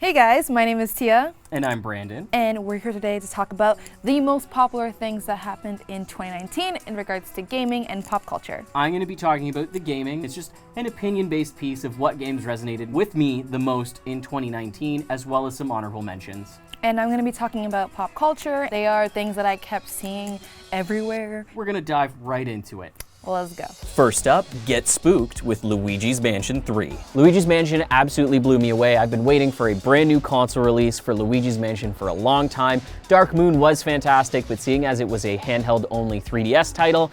Hey guys, my name is Tia. And I'm Brandon. And we're here today to talk about the most popular things that happened in 2019 in regards to gaming and pop culture. I'm going to be talking about the gaming. It's just an opinion-based piece of what games resonated with me the most in 2019, as well as some honorable mentions. And I'm going to be talking about pop culture. They are things that I kept seeing everywhere. We're going to dive right into it. Let's go. First up, get spooked with Luigi's Mansion 3. Luigi's Mansion absolutely blew me away. I've been waiting for a brand new console release for Luigi's Mansion for a long time. Dark Moon was fantastic, but seeing as it was a handheld only 3DS title,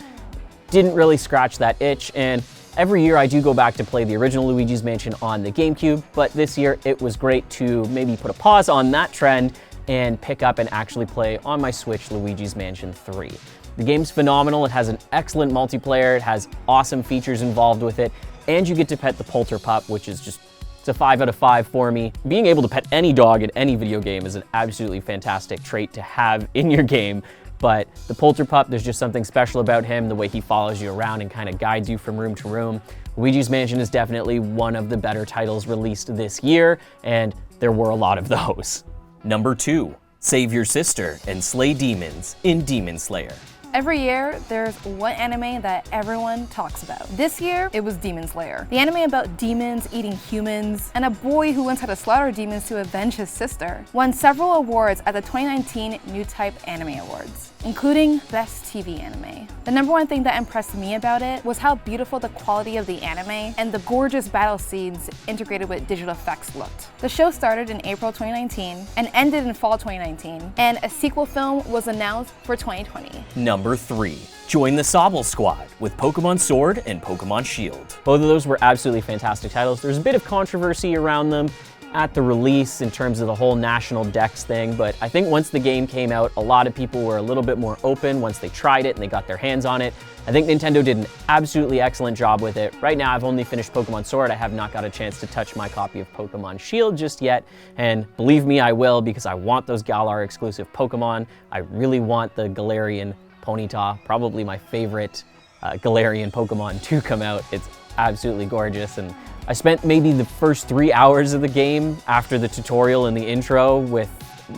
didn't really scratch that itch. And every year I do go back to play the original Luigi's Mansion on the GameCube, but this year it was great to maybe put a pause on that trend and pick up and actually play on my Switch Luigi's Mansion 3. The game's phenomenal. It has an excellent multiplayer. It has awesome features involved with it. And you get to pet the Polter Pup, which is just, it's a 5 out of 5 for me. Being able to pet any dog in any video game is an absolutely fantastic trait to have in your game. But the Polter Pup, there's just something special about him, the way he follows you around and kind of guides you from room to room. Luigi's Mansion is definitely one of the better titles released this year, and there were a lot of those. Number 2, save your sister and slay demons in Demon Slayer. Every year, there's one anime that everyone talks about. This year, it was Demon Slayer. The anime about demons eating humans and a boy who learns how to slaughter demons to avenge his sister won several awards at the 2019 New Type Anime Awards, including Best TV Anime. The number one thing that impressed me about it was how beautiful the quality of the anime and the gorgeous battle scenes integrated with digital effects looked. The show started in April 2019 and ended in fall 2019, and a sequel film was announced for 2020. Number 3, join the Sobble Squad with Pokemon Sword and Pokemon Shield. Both of those were absolutely fantastic titles. There's a bit of controversy around them at the release in terms of the whole national dex thing, but I think once the game came out, a lot of people were a little bit more open once they tried it and they got their hands on it. I think Nintendo did an absolutely excellent job with it. Right now, I've only finished Pokemon Sword. I have not got a chance to touch my copy of Pokemon Shield just yet, and believe me, I will, because I want those Galar exclusive Pokemon. I really want the Galarian Ponyta, probably my favorite Galarian Pokemon to come out. It's absolutely gorgeous, and I spent maybe the first 3 hours of the game after the tutorial and the intro with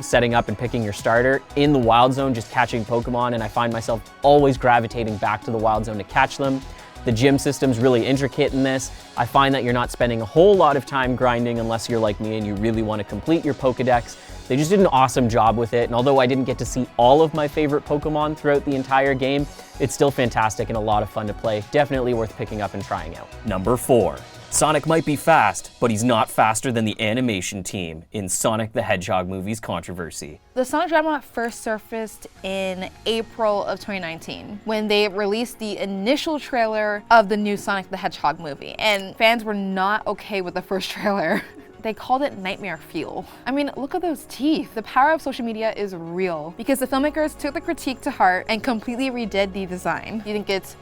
setting up and picking your starter in the Wild Zone, just catching Pokemon, and I find myself always gravitating back to the Wild Zone to catch them. The gym system's really intricate in this. I find that you're not spending a whole lot of time grinding unless you're like me and you really want to complete your Pokedex. They just did an awesome job with it, and although I didn't get to see all of my favorite Pokemon throughout the entire game, it's still fantastic and a lot of fun to play. Definitely worth picking up and trying out. Number 4, Sonic might be fast, but he's not faster than the animation team in Sonic the Hedgehog movie's controversy. The Sonic drama first surfaced in April of 2019 when they released the initial trailer of the new Sonic the Hedgehog movie, and fans were not okay with the first trailer. They called it nightmare fuel. I mean, look at those teeth. The power of social media is real because the filmmakers took the critique to heart and completely redid the design. Do you think it's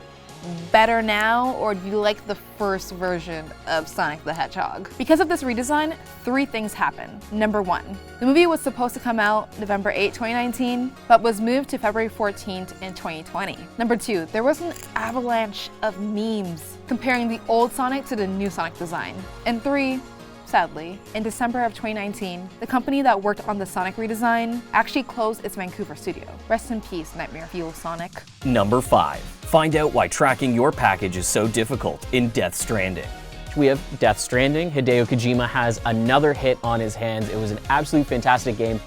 better now, or do you like the first version of Sonic the Hedgehog? Because of this redesign, 3 things happened. Number 1, the movie was supposed to come out November 8, 2019, but was moved to February 14th in 2020. Number 2, there was an avalanche of memes comparing the old Sonic to the new Sonic design. And 3, sadly, in December of 2019, the company that worked on the Sonic redesign actually closed its Vancouver studio. Rest in peace, Nightmare Fuel Sonic. Number 5, find out why tracking your package is so difficult in Death Stranding. We have Death Stranding. Hideo Kojima has another hit on his hands. It was an absolutely fantastic game.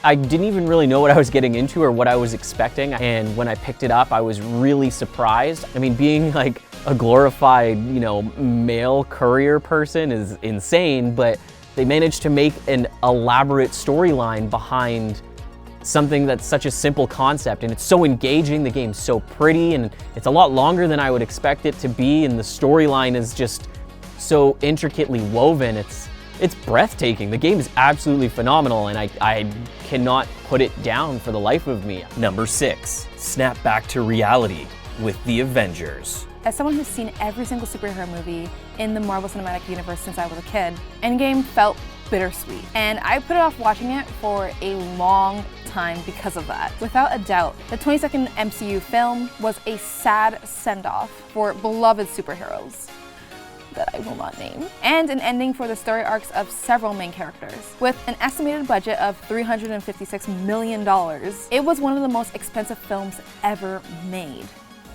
I didn't even really know what I was getting into or what I was expecting, and when I picked it up, I was really surprised. I mean, being like a glorified, male courier person is insane, but they managed to make an elaborate storyline behind something that's such a simple concept, and it's so engaging. The game's so pretty, and it's a lot longer than I would expect it to be, and the storyline is just so intricately woven. It's breathtaking. The game is absolutely phenomenal, and I cannot put it down for the life of me. Number 6, snap back to reality with the Avengers. As someone who's seen every single superhero movie in the Marvel Cinematic Universe since I was a kid, Endgame felt bittersweet. And I put it off watching it for a long time because of that. Without a doubt, the 22nd MCU film was a sad send-off for beloved superheroes. that I will not name, and an ending for the story arcs of several main characters. With an estimated budget of $356 million, it was one of the most expensive films ever made.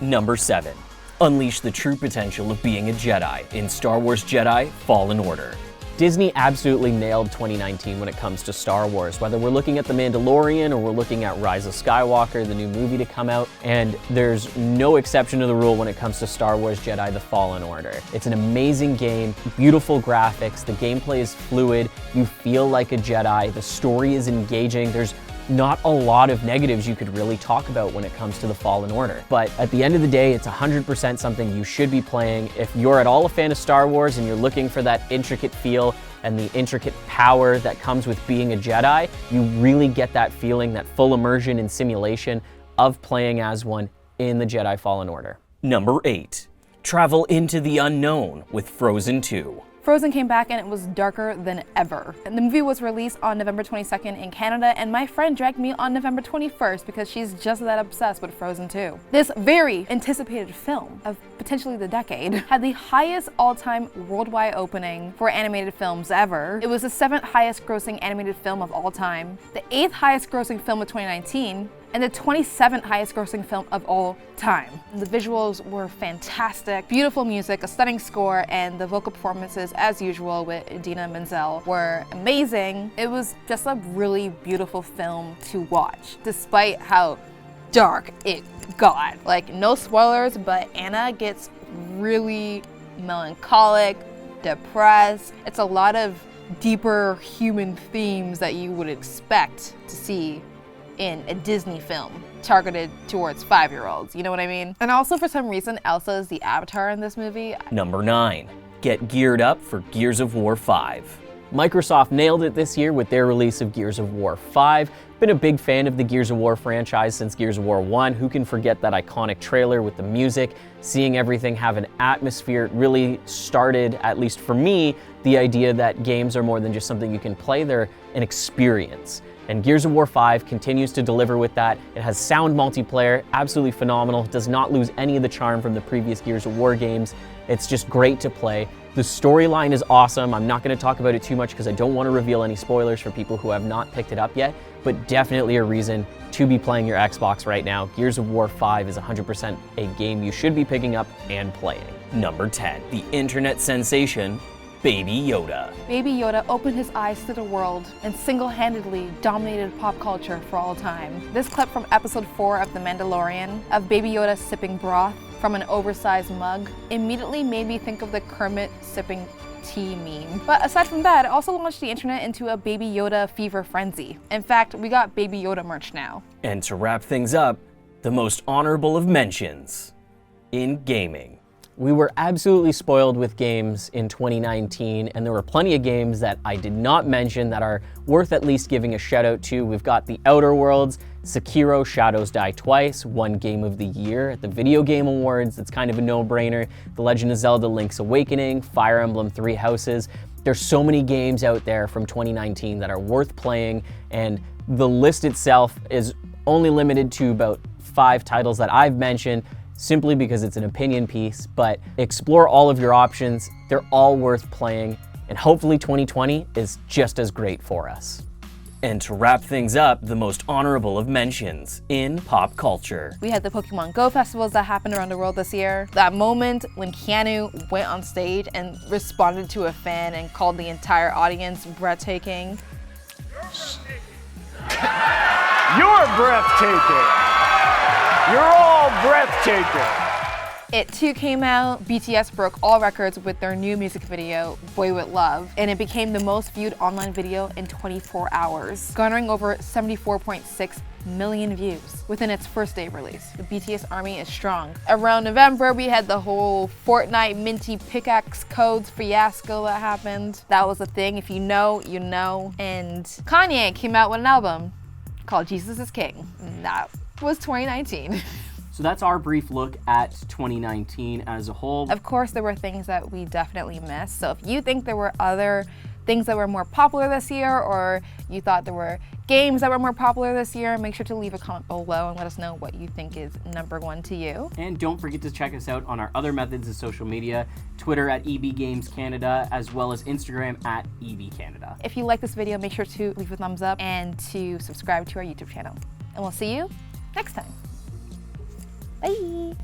Number 7. Unleash the true potential of being a Jedi in Star Wars Jedi Fallen Order. Disney absolutely nailed 2019 when it comes to Star Wars, whether we're looking at The Mandalorian or we're looking at Rise of Skywalker, the new movie to come out, and there's no exception to the rule when it comes to Star Wars Jedi The Fallen Order. It's an amazing game, beautiful graphics, the gameplay is fluid, you feel like a Jedi, the story is engaging, there's not a lot of negatives you could really talk about when it comes to the Fallen Order. But at the end of the day, it's 100% something you should be playing. If you're at all a fan of Star Wars and you're looking for that intricate feel and the intricate power that comes with being a Jedi, you really get that feeling, that full immersion and simulation of playing as one in the Jedi Fallen Order. Number 8. Travel into the unknown with Frozen 2. Frozen came back and it was darker than ever. And the movie was released on November 22nd in Canada, and my friend dragged me on November 21st because she's just that obsessed with Frozen 2. This very anticipated film of potentially the decade had the highest all-time worldwide opening for animated films ever. It was the 7th highest grossing animated film of all time, the 8th highest grossing film of 2019, and the 27th highest grossing film of all time. The visuals were fantastic, beautiful music, a stunning score, and the vocal performances, as usual with Idina Menzel, were amazing. It was just a really beautiful film to watch, despite how dark it got. Like, no spoilers, but Anna gets really melancholic, depressed. It's a lot of deeper human themes that you would expect to see in a Disney film targeted towards 5-year-olds, you know what I mean? And also, for some reason, Elsa is the avatar in this movie. Number 9. Get geared up for Gears of War 5. Microsoft nailed it this year with their release of Gears of War 5. Been a big fan of the Gears of War franchise since Gears of War 1. Who can forget that iconic trailer with the music, seeing everything have an atmosphere? It really started, at least for me, the idea that games are more than just something you can play, they're an experience. And Gears of War 5 continues to deliver with that. It has sound multiplayer, absolutely phenomenal. It does not lose any of the charm from the previous Gears of War games. It's just great to play. The storyline is awesome. I'm not going to talk about it too much because I don't want to reveal any spoilers for people who have not picked it up yet, but definitely a reason to be playing your Xbox right now. Gears of War 5 is 100% a game you should be picking up and playing. Number 10. The internet sensation, Baby Yoda. Baby Yoda opened his eyes to the world and single-handedly dominated pop culture for all time. This clip from episode 4 of The Mandalorian of Baby Yoda sipping broth from an oversized mug immediately made me think of the Kermit sipping tea meme. But aside from that, it also launched the internet into a Baby Yoda fever frenzy. In fact, we got Baby Yoda merch now. And to wrap things up, the most honorable of mentions in gaming. We were absolutely spoiled with games in 2019, and there were plenty of games that I did not mention that are worth at least giving a shout out to. We've got The Outer Worlds, Sekiro Shadows Die Twice, won Game of the Year at the Video Game Awards. It's kind of a no-brainer. The Legend of Zelda Link's Awakening, Fire Emblem Three Houses. There's so many games out there from 2019 that are worth playing, and the list itself is only limited to about 5 titles that I've mentioned, simply because it's an opinion piece, but explore all of your options. They're all worth playing, and hopefully 2020 is just as great for us. And to wrap things up, the most honorable of mentions in pop culture. We had the Pokemon Go festivals that happened around the world this year. That moment when Keanu went on stage and responded to a fan and called the entire audience breathtaking. You're breathtaking. You're all breathtaking. It too came out. BTS broke all records with their new music video, Boy With Love, and it became the most viewed online video in 24 hours, garnering over 74.6 million views within its first day release. The BTS army is strong. Around November, we had the whole Fortnite minty pickaxe codes fiasco that happened. That was a thing. If you know, you know. And Kanye came out with an album called Jesus is King. And that was 2019. So that's our brief look at 2019 as a whole. Of course, there were things that we definitely missed. So if you think there were other things that were more popular this year, or you thought there were games that were more popular this year, make sure to leave a comment below and let us know what you think is #1 to you. And don't forget to check us out on our other methods of social media, Twitter at EB Games Canada, as well as Instagram at EB Canada. If you like this video, make sure to leave a thumbs up and to subscribe to our YouTube channel. And we'll see you next time. Bye.